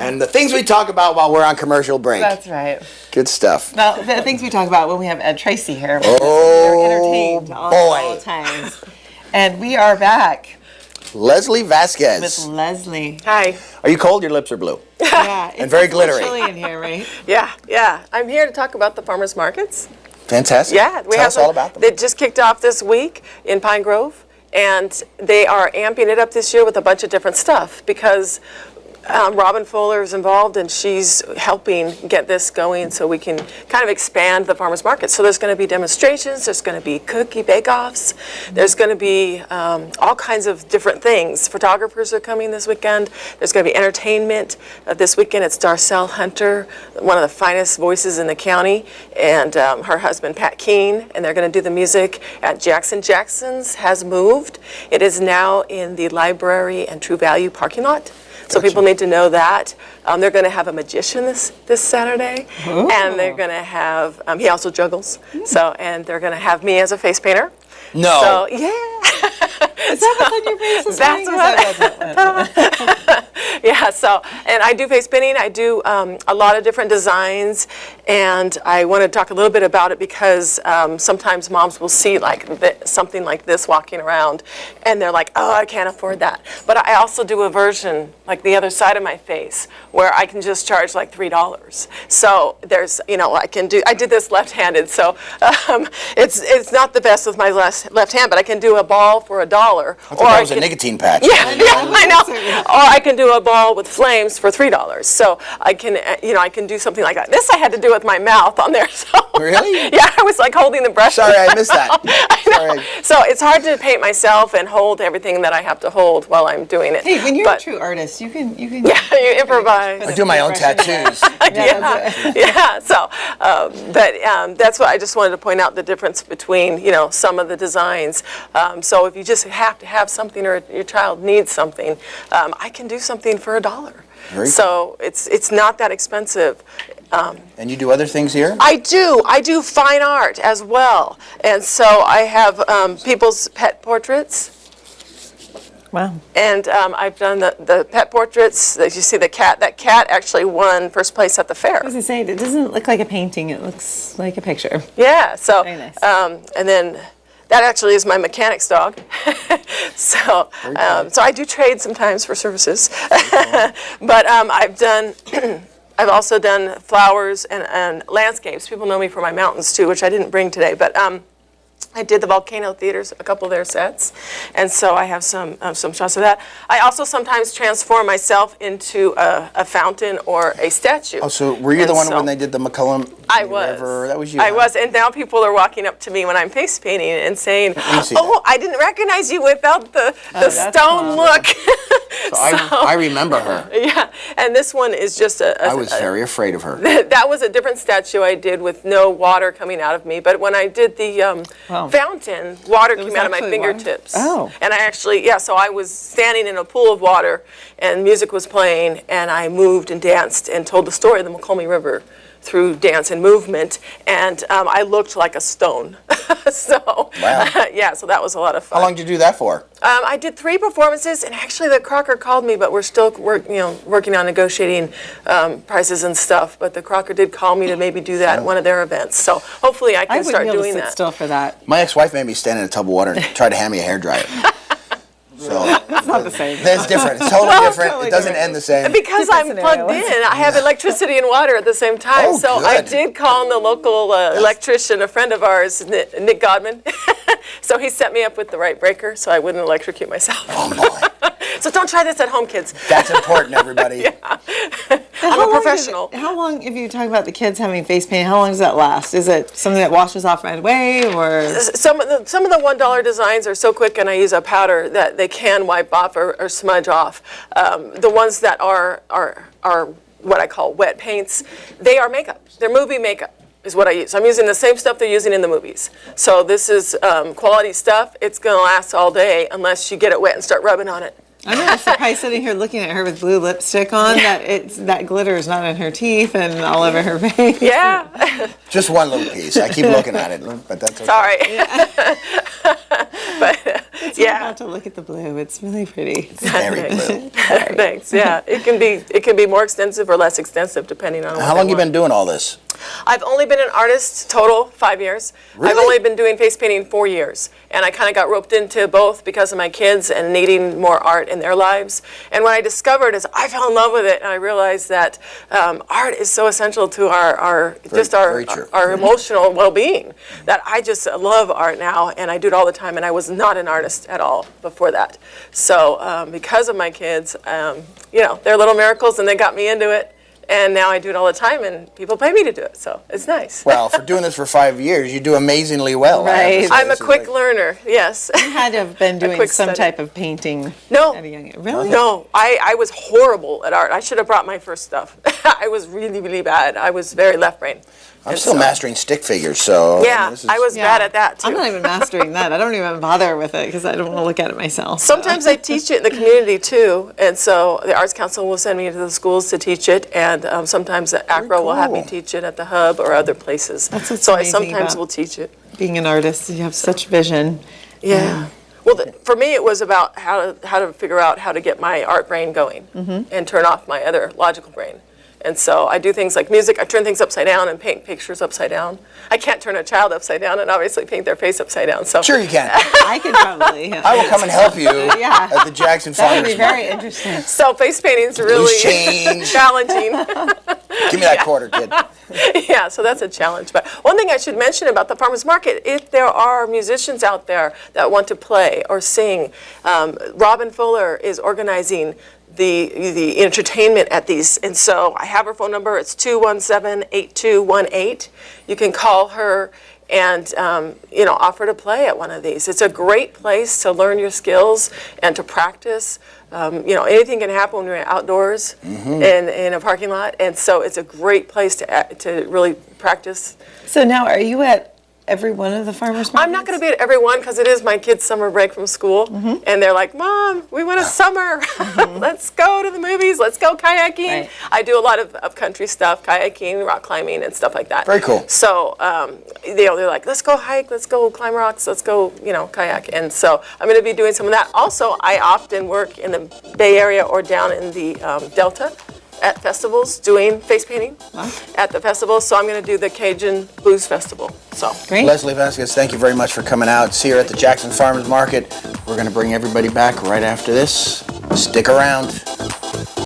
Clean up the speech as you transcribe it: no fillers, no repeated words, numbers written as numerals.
And the things we talk about while we're on commercial break. That's right. Good stuff. Now, the things we talk about when we have Ed Tracy here. Oh, we're entertained all times. And we are back Leslie Vasquez. with Leslie. Hi. Are you cold? Your lips are blue. Yeah, it's And very glittery. chilly in here, right? Yeah. I'm here to talk about the farmers markets. Fantastic. Yeah, Tell us all about them. They just kicked off this week in Pine Grove, and they are amping it up this year with a bunch of different stuff because Robin Fuller is involved, and she's helping get this going so we can kind of expand the farmers market. So there's going to be demonstrations, there's going to be cookie bake-offs, there's going to be all kinds of different things. Photographers are coming this weekend. There's going to be entertainment. This weekend it's Darcel Hunter, one of the finest voices in the county, and her husband Pat Keene, and they're going to do the music at Jackson Jackson's has moved. It is now in the library and True Value parking lot. So people need to know that. They're going to have a magician this Saturday, and they're going to have, he also juggles, and they're going to have me as a face painter. No. So, yeah. Is that what's on your face this That's morning? Yeah, and I do face painting. I do a lot of different designs, and I want to talk a little bit about it because sometimes moms will see something like this walking around, and they're like, oh, I can't afford that. But I also do a version, like the other side of my face, where I can just charge like $3. So there's, I did this left-handed, so it's not the best with my left hand, but I can do a ball for $1. I thought that was a nicotine patch. Yeah, I know. Or I can do a ball with flames for $3. So I can, I can do something like that. This I had to do with my mouth on there. So Really? Yeah, I was like holding the brush. Sorry, I missed that. I know. Sorry. So it's hard to paint myself and hold everything that I have to hold while I'm doing it. Hey, when you're a true artist, you can. Yeah, you improvise. I do my own tattoos. Yeah. So, that's what I just wanted to point out the difference between some of the designs. So if you just have to have something or your child needs something, I can do something for $1. Very so it's not that expensive. And you do other things here? I do fine art as well, and so I have people's pet portraits. Wow. And I've done the pet portraits. As you see the cat, that cat actually won first place at the fair. I was going to say, it doesn't look like a painting, it looks like a picture. Yeah, so, Very nice. and then that actually is my mechanic's dog. So I do trade sometimes for services. But I've also done flowers and landscapes. People know me for my mountains too, which I didn't bring today, but I did the Volcano Theaters, a couple of their sets, and so I have some shots of that. I also sometimes transform myself into a fountain or a statue. Oh, so were you the one when they did the McCullum River? That was you. I was, and now people are walking up to me when I'm face painting and saying, "Oh, I didn't recognize you without the stone look." So I remember her. Yeah, and this one is just I was very afraid of her. That was a different statue I did with no water coming out of me, but when I did the fountain, water came out of my fingertips. Oh. And I actually, so I was standing in a pool of water, and music was playing, and I moved and danced and told the story of the McCullough River through dance and movement, and I looked like a stone. So, wow. So that was a lot of fun. How long did you do that for? I did 3 performances, and actually the Crocker called me, but we're still working on negotiating prices and stuff. But the Crocker did call me to maybe do that at one of their events. So hopefully I can start doing that. I wouldn't be able to sit still for that. My ex-wife made me stand in a tub of water and try to hand me a hairdryer. So it's not the same. That's different. It's totally different. Totally it doesn't different. end the same. Because I'm plugged in. I have electricity and water at the same time. Oh, so good. I did call in the local electrician, a friend of ours, Nick Godman. So he set me up with the right breaker so I wouldn't electrocute myself. Oh, boy. So don't try this at home, kids. That's important, everybody. I'm a professional. How long, if you talk about the kids having face paint, how long does that last? Is it something that washes off right away, or? Some of the $1 designs are so quick, and I use a powder that they can wipe off or smudge off. The ones that are what I call wet paints, they are makeup. They're movie makeup is what I use. I'm using the same stuff they're using in the movies. So this is quality stuff. It's going to last all day unless you get it wet and start rubbing on it. I'm surprised sitting here looking at her with blue lipstick on that glitter is not in her teeth and all over her face. Yeah. Just one little piece. I keep looking at it, but that's okay. Sorry. But it's about to look at the blue. It's really pretty. It's very blue. great. Thanks. Yeah, it can be more extensive or less extensive depending on. How long you been doing all this? I've only been an artist total 5 years. Really? I've only been doing face painting 4 years, and I kind of got roped into both because of my kids and needing more art in their lives. And what I discovered is I fell in love with it, and I realized that art is so essential to our very true. our emotional well-being. That I just love art now, and I do it all the time. And I was not an artist at all before that. So because of my kids, they're little miracles, and they got me into it. And now I do it all the time, and people pay me to do it, so it's nice. Well, for doing this for 5 years, you do amazingly well. Right. I'm a quick learner, yes. You had to have been doing quick some study. type of painting No. at a young age. Really? No, I was horrible at art. I should have brought my first stuff. I was really, really bad. I was very left brain. I'm still mastering stick figures, so. Yeah, I was Yeah. bad at that too. I'm not even mastering that. I don't even bother with it because I don't want to look at it myself. so. Sometimes I teach it in the community too, and so the Arts Council will send me to the schools to teach it, and sometimes the ACRA will have me cool. teach it at the Hub or other places. That's what's so I amazing sometimes about will teach it. Being an artist, you have such vision. Yeah. Well, for me, it was about how to figure out how to get my art brain going and turn off my other logical brain. And so I do things like music. I turn things upside down and paint pictures upside down. I can't turn a child upside down and obviously paint their face upside down. So Sure you can. I could probably. I will come and help you Yeah. at the Jackson That would Farmers be very Market. interesting. So face painting is Loose really change. challenging. Give me that quarter, kid. Yeah, so that's a challenge. But one thing I should mention about the farmers market, if there are musicians out there that want to play or sing, Robin Fuller is organizing the entertainment at these. And so I have her phone number. It's 217-8218. You can call her and offer to play at one of these. It's a great place to learn your skills and to practice. Anything can happen when you're outdoors in a parking lot, and so it's a great place to really practice. So now, are you at every one of the farmers markets? I'm not going to be at every one because it is my kids' summer break from school, and they're like, "Mom, we want a summer. Let's go to the movies. Let's go kayaking." Right. I do a lot of country stuff, kayaking, rock climbing, and stuff like that. Very cool. So they're like, "Let's go hike. Let's go climb rocks. Let's go, kayak." And so I'm going to be doing some of that. Also, I often work in the Bay Area or down in the Delta at festivals doing face painting at the festivals. So I'm going to do the Cajun Blues Festival. So. Great. Leslie Vasquez, thank you very much for coming out. See you at the Jackson Farmers Market. We're going to bring everybody back right after this. Stick around.